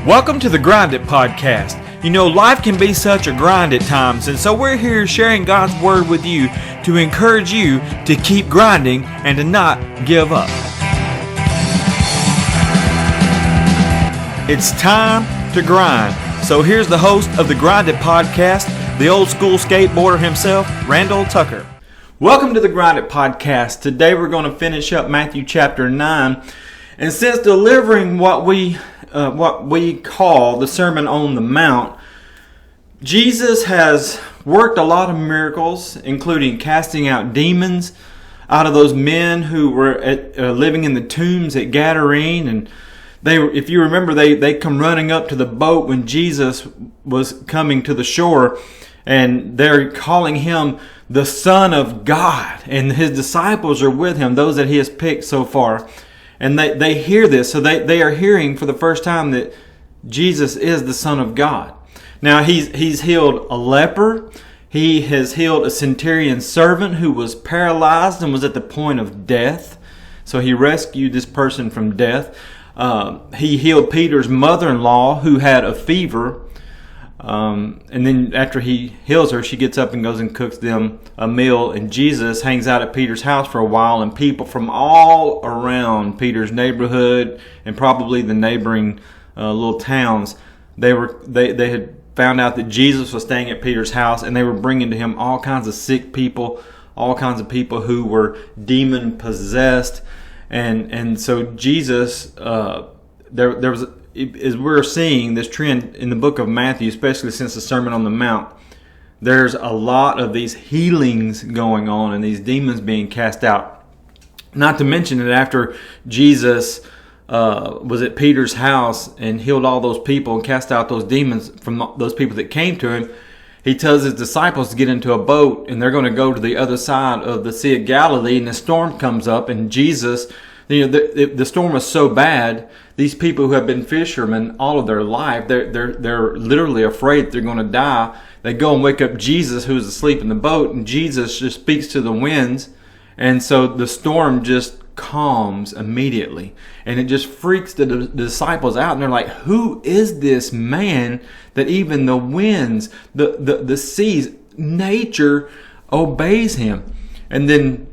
Welcome to the Grind It Podcast. You know, life can be such a grind at times, and so we're here sharing God's Word with you to encourage you to keep grinding and to not give up. It's time to grind. So here's the host of the Grind It Podcast, the old school skateboarder himself, Randall Tucker. Welcome to the Grind It Podcast. Today we're going to finish up Matthew chapter 9. And since delivering what we call the Sermon on the Mount, Jesus has worked a lot of miracles, including casting out demons out of those men who were living in the tombs at Gadarene. And if you remember, they come running up to the boat when Jesus was coming to the shore, and they're calling him the Son of God. And his disciples are with him, those that he has picked so far. And they hear this, so they are hearing for the first time that Jesus is the Son of God. Now, he's healed a leper. He has healed a centurion servant who was paralyzed and was at the point of death. So he rescued this person from death. He healed Peter's mother-in-law who had a fever. And then after he heals her, she gets up and goes and cooks them a meal. And Jesus hangs out at Peter's house for a while. And people from all around Peter's neighborhood and probably the neighboring little towns, they had found out that Jesus was staying at Peter's house, and they were bringing to him all kinds of sick people, all kinds of people who were demon possessed. And so Jesus, there was, as we're seeing this trend in the book of Matthew, especially since the Sermon on the Mount, there's a lot of these healings going on and these demons being cast out. Not to mention that after Jesus was at Peter's house and healed all those people and cast out those demons from those people that came to him, he tells his disciples to get into a boat, and they're going to go to the other side of the Sea of Galilee. And the storm comes up, and Jesus, the storm was so bad, these people who have been fishermen all of their life, they're literally afraid they're going to die. They go and wake up Jesus, who's asleep in the boat, and Jesus just speaks to the winds, and so the storm just calms immediately, and it just freaks the disciples out, and they're like, who is this man that even the winds, the seas, nature obeys him? And then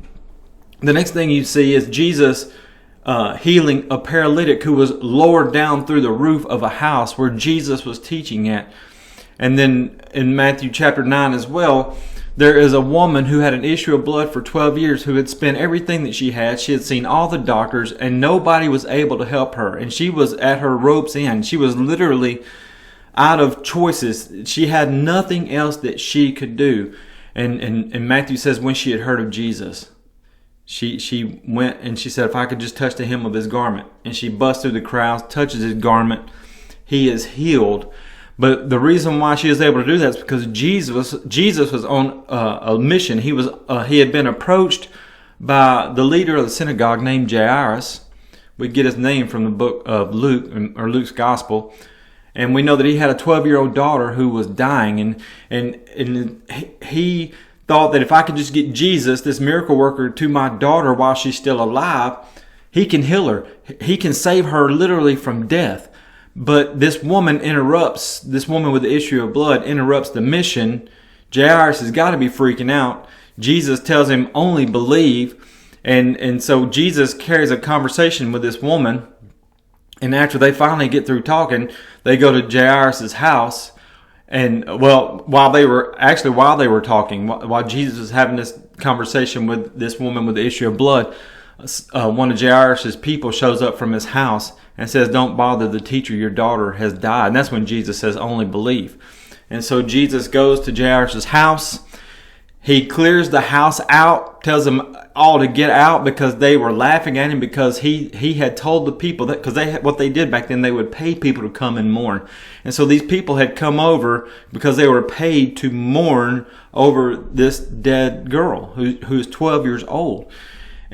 the next thing you see is Jesus healing a paralytic who was lowered down through the roof of a house where Jesus was teaching at. And then in Matthew chapter 9 as well, there is a woman who had an issue of blood for 12 years who had spent everything that she had. She had seen all the doctors, and nobody was able to help her. And she was at her rope's end. She was literally out of choices. She had nothing else that she could do. And Matthew says when she had heard of Jesus, she went and she said, if I could just touch the hem of his garment. And she busts through the crowds, touches his garment. He is healed. But the reason why she was able to do that is because Jesus was on a mission. He had been approached by the leader of the synagogue named Jairus. We get his name from the book of Luke, or Luke's Gospel. And we know that he had a 12-year-old daughter who was dying. And he thought that if I could just get Jesus, this miracle worker, to my daughter while she's still alive, he can heal her. He can save her literally from death. But this woman with the issue of blood interrupts the mission. Jairus has got to be freaking out. Jesus tells him, only believe. And so Jesus carries a conversation with this woman. And after they finally get through talking, they go to Jairus' house. And while they were talking, while Jesus was having this conversation with this woman with the issue of blood, one of Jairus' people shows up from his house and says, don't bother the teacher, your daughter has died. And that's when Jesus says, only believe. And so Jesus goes to Jairus' house. He clears the house out, tells them all to get out because they were laughing at him because he had told the people that, because what they did back then, they would pay people to come and mourn. And so these people had come over because they were paid to mourn over this dead girl who's 12 years old.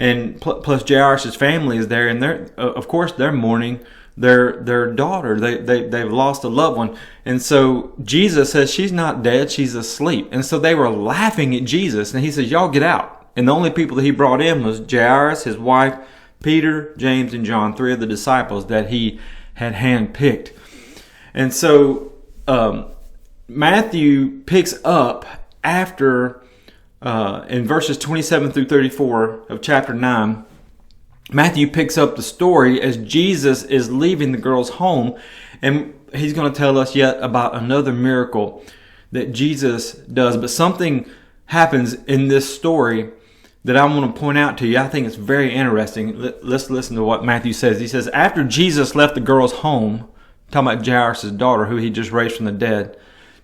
And plus Jairus' family is there, and they're mourning their daughter. They've lost a loved one. And so Jesus says she's not dead, she's asleep. And so they were laughing at Jesus, and he says, y'all get out. And the only people that he brought in was Jairus, his wife, Peter, James, and John, three of the disciples that he had handpicked. And so Matthew picks up after, in verses 27 through 34 of chapter 9, Matthew picks up the story as Jesus is leaving the girl's home, and he's going to tell us yet about another miracle that Jesus does. But something happens in this story that I want to point out to you. I think it's very interesting. Let's listen to what Matthew says. He says, after Jesus left the girl's home, talking about Jairus' daughter, who he just raised from the dead,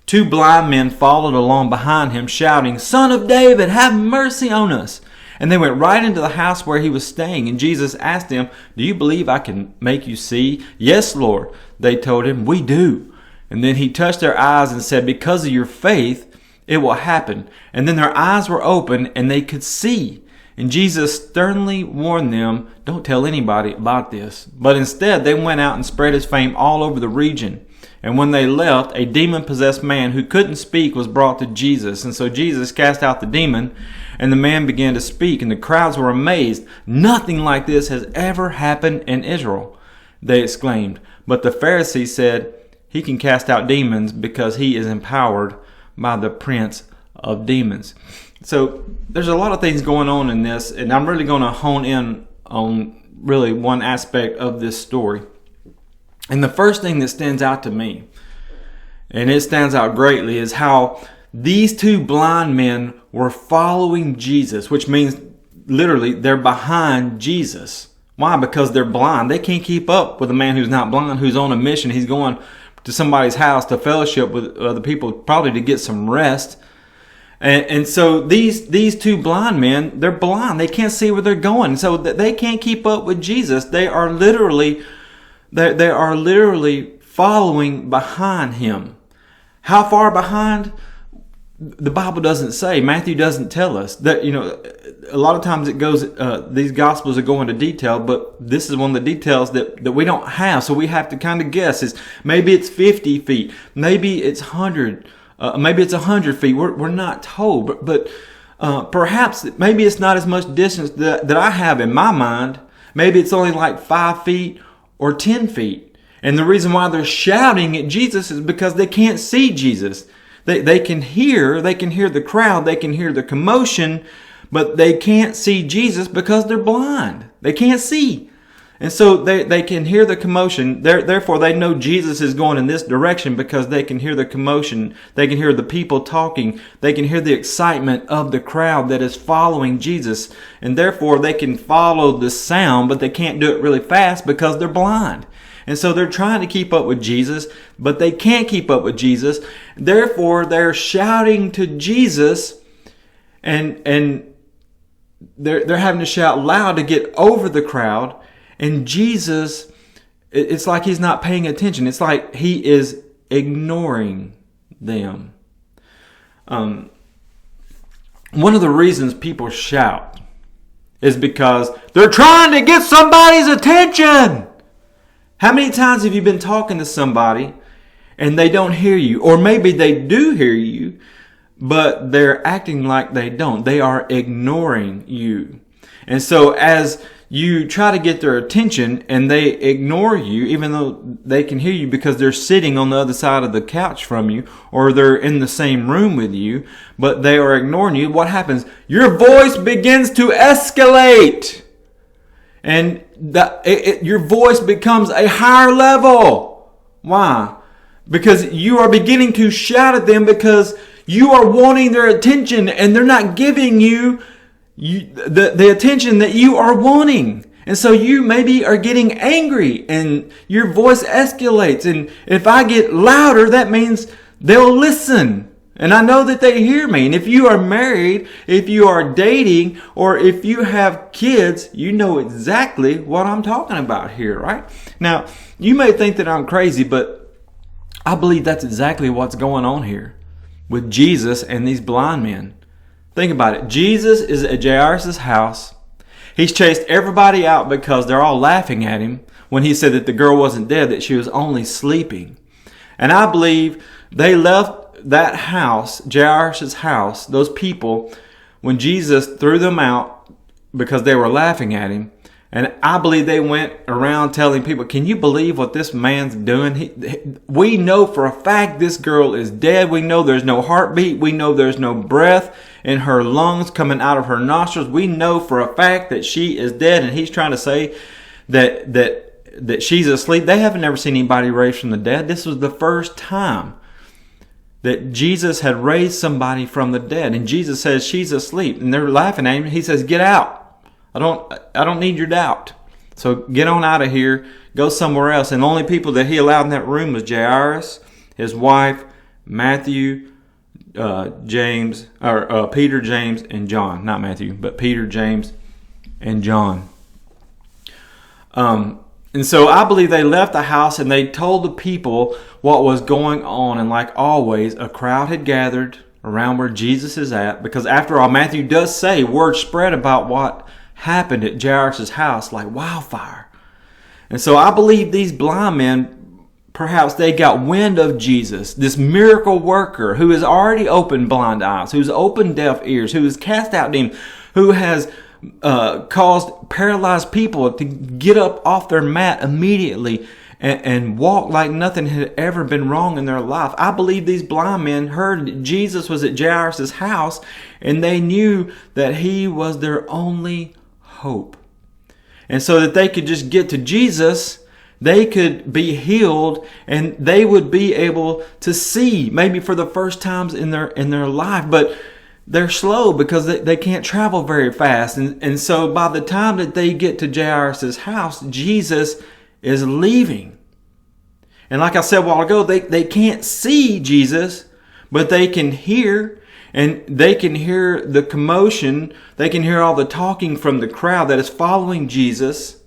2 blind men followed along behind him, shouting, "Son of David, have mercy on us." And they went right into the house where he was staying. And Jesus asked them, "Do you believe I can make you see?" "Yes, Lord," they told him, "we do." And then he touched their eyes and said, "Because of your faith, it will happen." And then their eyes were opened and they could see. And Jesus sternly warned them, "Don't tell anybody about this." But instead, they went out and spread his fame all over the region. And when they left, a demon-possessed man who couldn't speak was brought to Jesus. And so Jesus cast out the demon, and the man began to speak, and the crowds were amazed. "Nothing like this has ever happened in Israel," they exclaimed. But the Pharisees said, "He can cast out demons because he is empowered by the prince of demons." So there's a lot of things going on in this, and I'm really going to hone in on really one aspect of this story. And the first thing that stands out to me, and it stands out greatly, is how these 2 blind men were following Jesus, which means literally they're behind Jesus. Why? Because they're blind. They can't keep up with a man who's not blind, who's on a mission. He's going to somebody's house to fellowship with other people, probably to get some rest. And so these 2 blind men, they're blind. They can't see where they're going. So they can't keep up with Jesus. They are literally following behind him. How far behind? The Bible doesn't say. Matthew doesn't tell us. That, a lot of times it goes, these Gospels are going into detail, but this is one of the details that we don't have. So we have to kind of guess. Maybe it's 50 feet. Maybe it's 100. Maybe it's 100 feet. We're not told. But perhaps maybe it's not as much distance that I have in my mind. Maybe it's only like 5 feet or 10 feet. And the reason why they're shouting at Jesus is because they can't see Jesus. They can hear the crowd, they can hear the commotion, but they can't see Jesus because they're blind. They can't see. And so they can hear the commotion. Therefore, they know Jesus is going in this direction because they can hear the commotion. They can hear the people talking. They can hear the excitement of the crowd that is following Jesus. And therefore, they can follow the sound, but they can't do it really fast because they're blind. And so they're trying to keep up with Jesus, but they can't keep up with Jesus. Therefore, they're shouting to Jesus, and they're having to shout loud to get over the crowd. And Jesus, it's like he's not paying attention. It's like he is ignoring them. One of the reasons people shout is because they're trying to get somebody's attention. How many times have you been talking to somebody and they don't hear you? Or maybe they do hear you, but they're acting like they don't. They are ignoring you. And so as you try to get their attention and they ignore you, even though they can hear you because they're sitting on the other side of the couch from you, or they're in the same room with you, but they are ignoring you, what happens? Your voice begins to escalate. And your voice becomes a higher level. Why? Because you are beginning to shout at them because you are wanting their attention and they're not giving you the attention that you are wanting. And so you maybe are getting angry and your voice escalates. And if I get louder, that means they'll listen. And I know that they hear me. And if you are married, if you are dating, or if you have kids, you know exactly what I'm talking about here, right? Now, you may think that I'm crazy, but I believe that's exactly what's going on here with Jesus and these blind men. Think about it. Jesus is at Jairus' house. He's chased everybody out because they're all laughing at him when he said that the girl wasn't dead, that she was only sleeping. And I believe they left that house, Jairus' house, those people, when Jesus threw them out because they were laughing at him, And I believe they went around telling people, can you believe what this man's doing? We know for a fact this girl is dead. We know there's no heartbeat. We know there's no breath in her lungs coming out of her nostrils. We know for a fact that she is dead. And he's trying to say that she's asleep. They haven't ever seen anybody raised from the dead. This was the first time that Jesus had raised somebody from the dead. And Jesus says she's asleep. And they're laughing at him. He says, get out. I don't need your doubt. So get on out of here. Go somewhere else. And the only people that he allowed in that room was Jairus, his wife, Matthew, James, or Peter, James, and John. Not Matthew, but Peter, James, and John. And so I believe they left the house and they told the people what was going on. And like always, a crowd had gathered around where Jesus is at. Because after all, Matthew does say word spread about what happened at Jairus' house like wildfire. And so I believe these blind men, perhaps they got wind of Jesus, this miracle worker who has already opened blind eyes, who's opened deaf ears, who has cast out demons, who has caused paralyzed people to get up off their mat immediately and walk like nothing had ever been wrong in their life. I believe these blind men heard that Jesus was at Jairus' house and they knew that he was their only hope. And so that they could just get to Jesus, they could be healed, and they would be able to see maybe for the first times in their life. But they're slow because they can't travel very fast. And so by the time that they get to Jairus' house, Jesus is leaving. And like I said a while ago, they can't see Jesus, but they can hear. And they can hear the commotion. They can hear all the talking from the crowd that is following Jesus.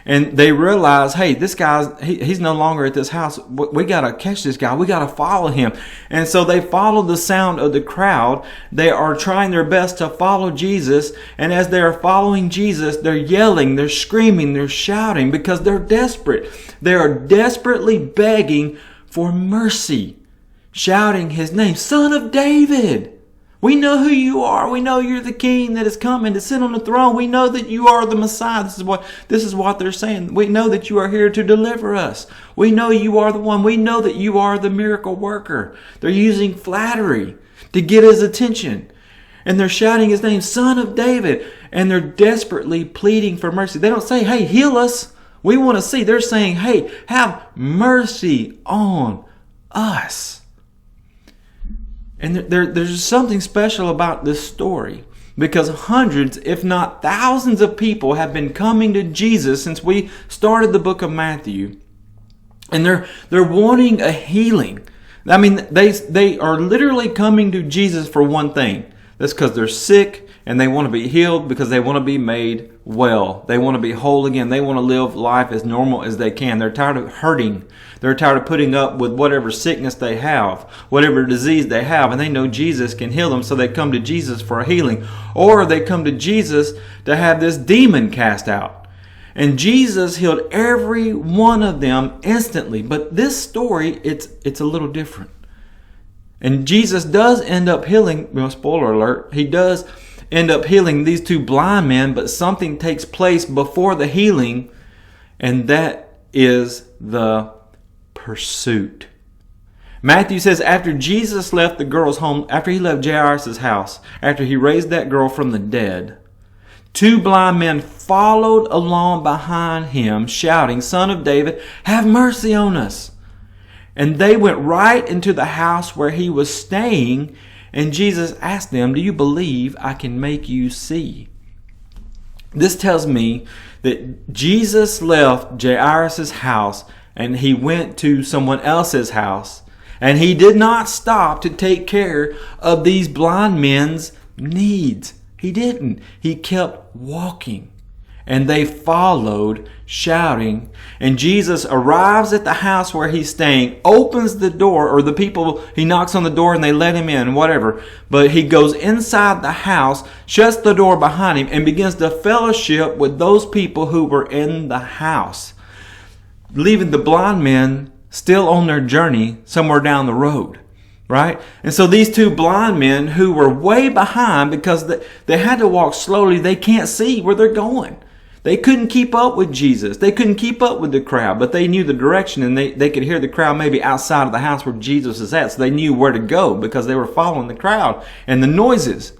And they realize, hey, this he's no longer at this house. We got to catch this guy. We got to follow him. And so they follow the sound of the crowd. They are trying their best to follow Jesus. And as they are following Jesus, they're yelling, they're screaming, they're shouting because they're desperate. They are desperately begging for mercy, shouting his name, Son of David. We know who you are. We know you're the king that is coming to sit on the throne. We know that you are the Messiah. This is what they're saying. We know that you are here to deliver us. We know you are the one. We know that you are the miracle worker. They're using flattery to get his attention. And they're shouting his name, Son of David. And they're desperately pleading for mercy. They don't say, hey, heal us. We want to see. They're saying, hey, have mercy on us. And there's something special about this story because hundreds, if not thousands of people have been coming to Jesus since we started the book of Matthew. And they're wanting a healing. I mean, they are literally coming to Jesus for one thing. That's because they're sick and they want to be healed because they want to be made well. They want to be whole again. They want to live life as normal as they can. They're tired of hurting. They're tired of putting up with whatever sickness they have, whatever disease they have, and they know Jesus can heal them, so they come to Jesus for a healing. Or they come to Jesus to have this demon cast out. And Jesus healed every one of them instantly. But this story, it's a little different. And Jesus does end up healing, spoiler alert, he does end up healing these two blind men, but something takes place before the healing, and that is the pursuit. Matthew says after Jesus left the girl's home, after he left Jairus' house, after he raised that girl from the dead, two blind men followed along behind him, shouting, Son of David, have mercy on us. And they went right into the house where he was staying, and Jesus asked them, do you believe I can make you see? This tells me that Jesus left Jairus' house and he went to someone else's house, and he did not stop to take care of these blind men's needs. He didn't. He kept walking. And they followed, shouting. And Jesus arrives at the house where he's staying, opens the door, or the people, he knocks on the door and they let him in, whatever. But he goes inside the house, shuts the door behind him, and begins to fellowship with those people who were in the house, leaving the blind men still on their journey somewhere down the road. Right? And so these two blind men who were way behind because they had to walk slowly, they can't see where they're going. They couldn't keep up with Jesus. They couldn't keep up with the crowd, but they knew the direction, and they could hear the crowd maybe outside of the house where Jesus is at. So they knew where to go because they were following the crowd and the noises.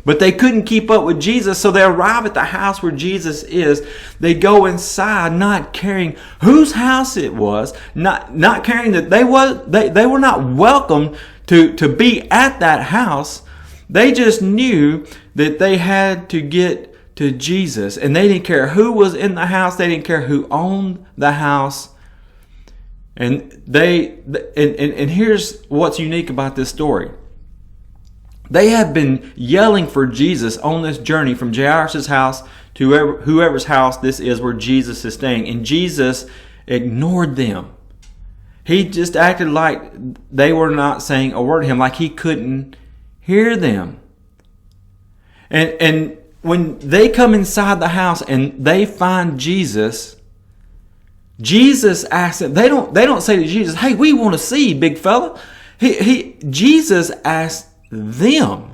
But they couldn't keep up with Jesus, so they arrive at the house where Jesus is. They go inside not caring whose house it was, not caring that they were not welcome to be at that house. They just knew that they had to get to Jesus, and they didn't care who was in the house. They didn't care who owned the house. And here's what's unique about this story. They have been yelling for Jesus on this journey from Jairus' house to whoever's house this is where Jesus is staying. And Jesus ignored them. He just acted like they were not saying a word to him, like he couldn't hear them. And when they come inside the house and they find Jesus, Jesus asks them, they don't say to Jesus, "Hey, we want to see, big fella." Jesus asks them,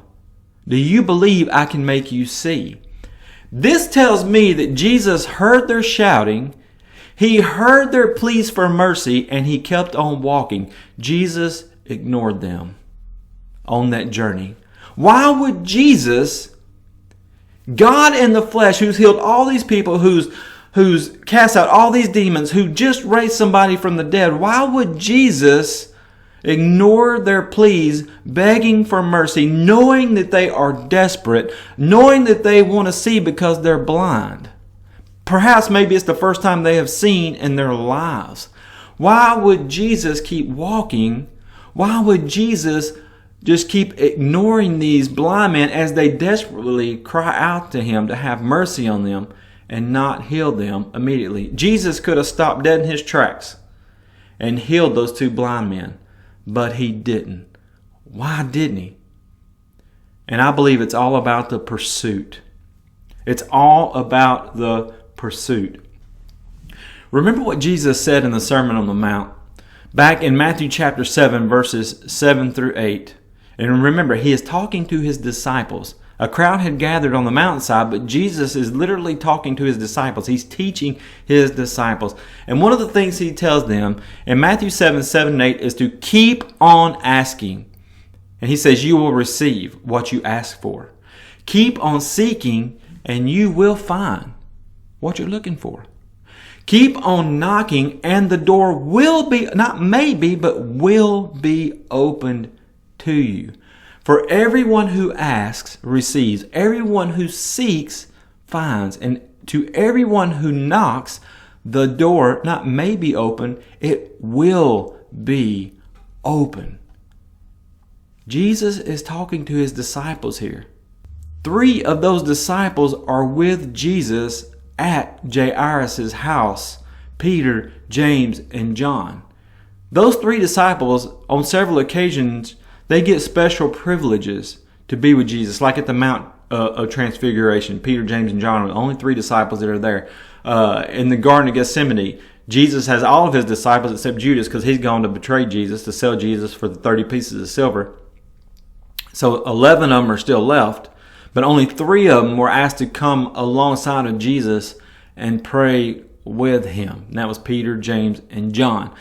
"Do you believe I can make you see?" This tells me that Jesus heard their shouting, he heard their pleas for mercy, and he kept on walking. Jesus ignored them on that journey. Why would Jesus, God in the flesh, who's healed all these people, who's cast out all these demons, who just raised somebody from the dead, why would Jesus ignore their pleas, begging for mercy, knowing that they are desperate, knowing that they want to see because they're blind? Perhaps maybe it's the first time they have seen in their lives. Why would Jesus keep walking? Why would Jesus just keep ignoring these blind men as they desperately cry out to him to have mercy on them and not heal them immediately? Jesus could have stopped dead in his tracks and healed those two blind men, but he didn't. Why didn't he? And I believe it's all about the pursuit. It's all about the pursuit. Remember what Jesus said in the Sermon on the Mount back in Matthew chapter 7, verses 7 through 8. And remember, he is talking to his disciples. A crowd had gathered on the mountainside, but Jesus is literally talking to his disciples. He's teaching his disciples. And one of the things he tells them in Matthew 7, 7 and 8 is to keep on asking. And he says, you will receive what you ask for. Keep on seeking, and you will find what you're looking for. Keep on knocking, and the door will be, not maybe, but will be opened to you. For everyone who asks receives. Everyone who seeks finds. And to everyone who knocks, the door not may be open, it will be open. Jesus is talking to his disciples here. 3 of those disciples are with Jesus at Jairus' house: Peter, James, and John. Those 3 disciples, on several occasions, they get special privileges to be with Jesus, like at the Mount of Transfiguration. Peter, James, and John are the only 3 disciples that are there. In the Garden of Gethsemane, Jesus has all of his disciples except Judas, because he's gone to betray Jesus, to sell Jesus for the 30 pieces of silver. So 11 of them are still left, but only 3 of them were asked to come alongside of Jesus and pray with him. And that was Peter, James, and John.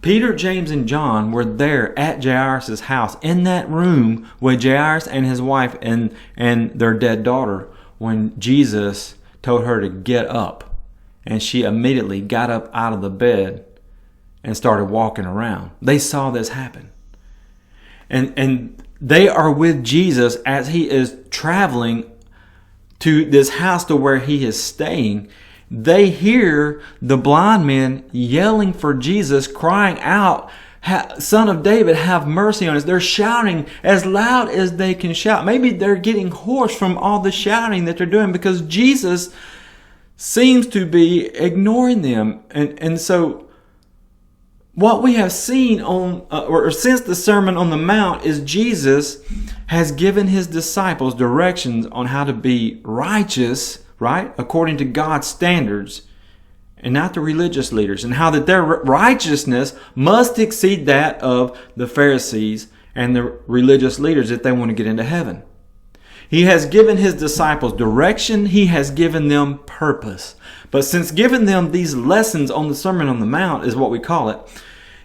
Peter, James, and John were there at Jairus' house, in that room with Jairus and his wife and their dead daughter, when Jesus told her to get up. And she immediately got up out of the bed and started walking around. They saw this happen. And they are with Jesus as he is traveling to this house to where he is staying. They hear the blind men yelling for Jesus, crying out, "Son of David, have mercy on us." They're shouting as loud as they can shout. Maybe they're getting hoarse from all the shouting that they're doing, because Jesus seems to be ignoring them. And so what we have seen or since the Sermon on the Mount is Jesus has given his disciples directions on how to be righteous, right, according to God's standards, and not the religious leaders, and how that their righteousness must exceed that of the Pharisees and the religious leaders if they want to get into heaven. He has given his disciples direction. He has given them purpose. But since giving them these lessons on the Sermon on the Mount is what we call it,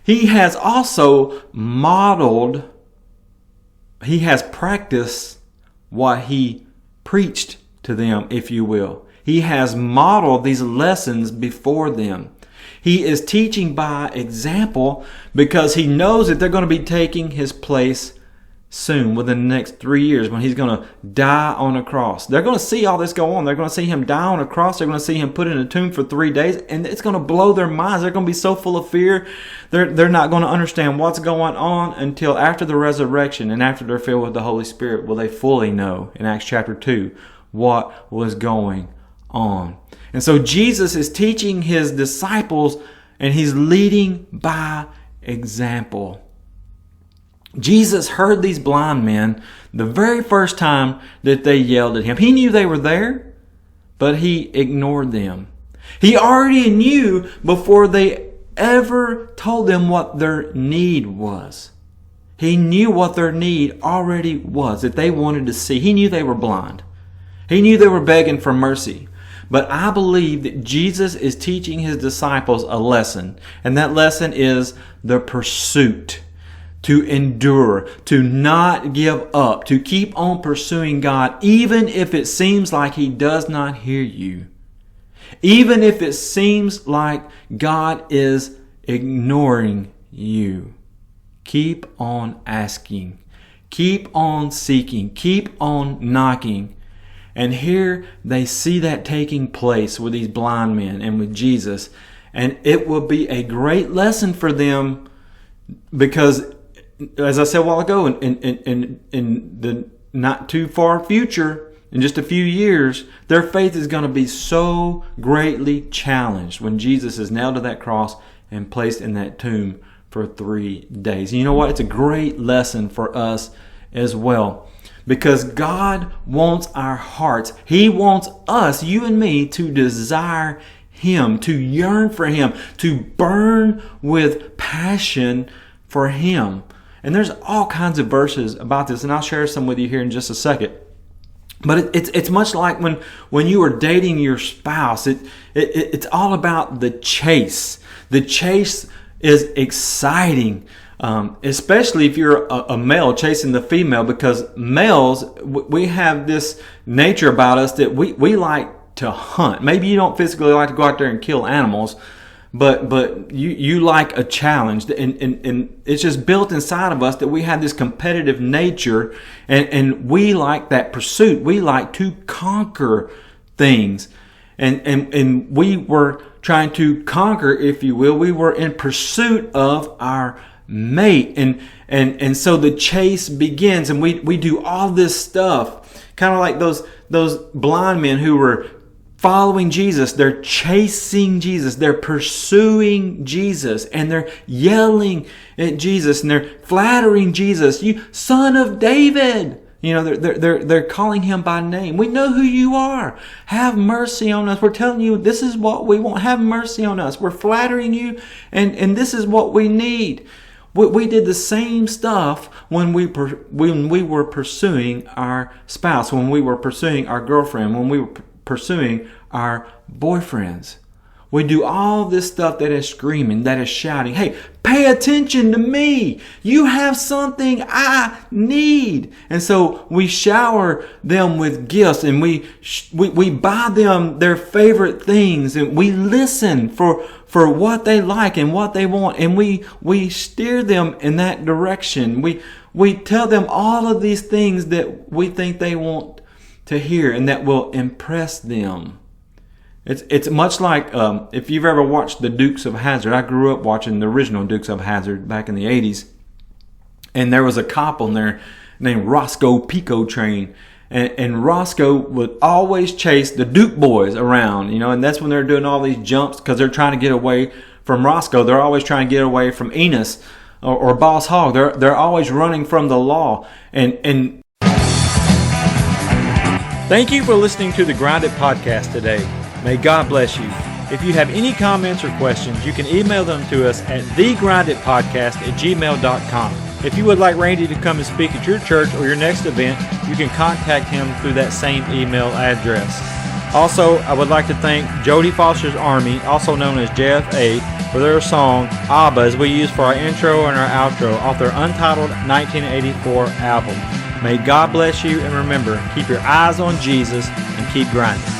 he has also modeled, he has practiced what he preached to them, if you will. He has modeled these lessons before them. He is teaching by example because he knows that they're going to be taking his place soon, within the next 3 years, when he's going to die on a cross. They're going to see all this go on. They're going to see him die on a cross. They're going to see him put in a tomb for 3 days, and it's going to blow their minds. They're going to be so full of fear. They're not going to understand what's going on until after the resurrection and after they're filled with the Holy Spirit will they fully know, in Acts chapter 2, what was going on. And so Jesus is teaching his disciples, and he's leading by example. Jesus heard these blind men the very first time that they yelled at him. He knew they were there, but he ignored them. He already knew before they ever told them what their need was. He knew what their need already was, that they wanted to see. He knew they were blind. He knew they were begging for mercy. But I believe that Jesus is teaching his disciples a lesson, and that lesson is the pursuit. To endure, to not give up, to keep on pursuing God, even if it seems like he does not hear you. Even if it seems like God is ignoring you. Keep on asking. Keep on seeking. Keep on knocking. And here they see that taking place with these blind men and with Jesus. And it will be a great lesson for them because, as I said a while ago, in the not too far future, in just a few years, their faith is going to be so greatly challenged when Jesus is nailed to that cross and placed in that tomb for 3 days. And you know what? It's a great lesson for us as well. Because God wants our hearts. He wants us, you and me, to desire him, to yearn for him, to burn with passion for him. And there's all kinds of verses about this, and I'll share some with you here in just a second. But it's much like when you are dating your spouse. It's all about the chase. The chase is exciting, especially if you're a male chasing the female, because males, we have this nature about us that we like to hunt. Maybe you don't physically like to go out there and kill animals, but you like a challenge, and it's just built inside of us that we have this competitive nature, and we like that pursuit. We like to conquer things, and we were trying to conquer, if you will. We were in pursuit of our mate, and so the chase begins, and we do all this stuff, kind of like those blind men who were following Jesus. They're chasing Jesus. They're pursuing Jesus. And they're yelling at Jesus. And they're flattering Jesus. You son of David. You know, they're calling him by name. We know who you are. Have mercy on us. We're telling you this is what we want. Have mercy on us. We're flattering you. And this is what we need. We did the same stuff when we were pursuing our spouse, when we were pursuing our girlfriend, when we were pursuing our boyfriends. We do all this stuff that is screaming, that is shouting, hey, pay attention to me. You have something I need. And so we shower them with gifts, and we buy them their favorite things, and we listen for what they like and what they want, and we steer them in that direction. We tell them all of these things that we think they want to hear and that will impress them. It's much like if you've ever watched the Dukes of Hazzard. I grew up watching the original Dukes of Hazzard back in the 80s. And there was a cop on there named Roscoe Pico Train. And Roscoe would always chase the Duke boys around, you know, and that's when they're doing all these jumps because they're trying to get away from Roscoe. They're always trying to get away from Enos or Boss Hogg. They're always running from the law. And thank you for listening to the Grind It Podcast today. May God bless you. If you have any comments or questions, you can email them to us at thegrinditpodcast@gmail.com. If you would like Randy to come and speak at your church or your next event, you can contact him through that same email address. Also, I would like to thank Jody Foster's Army, also known as JFA, for their song Abba, as we use for our intro and our outro off their untitled 1984 album. May God bless you, and remember, keep your eyes on Jesus and keep grinding.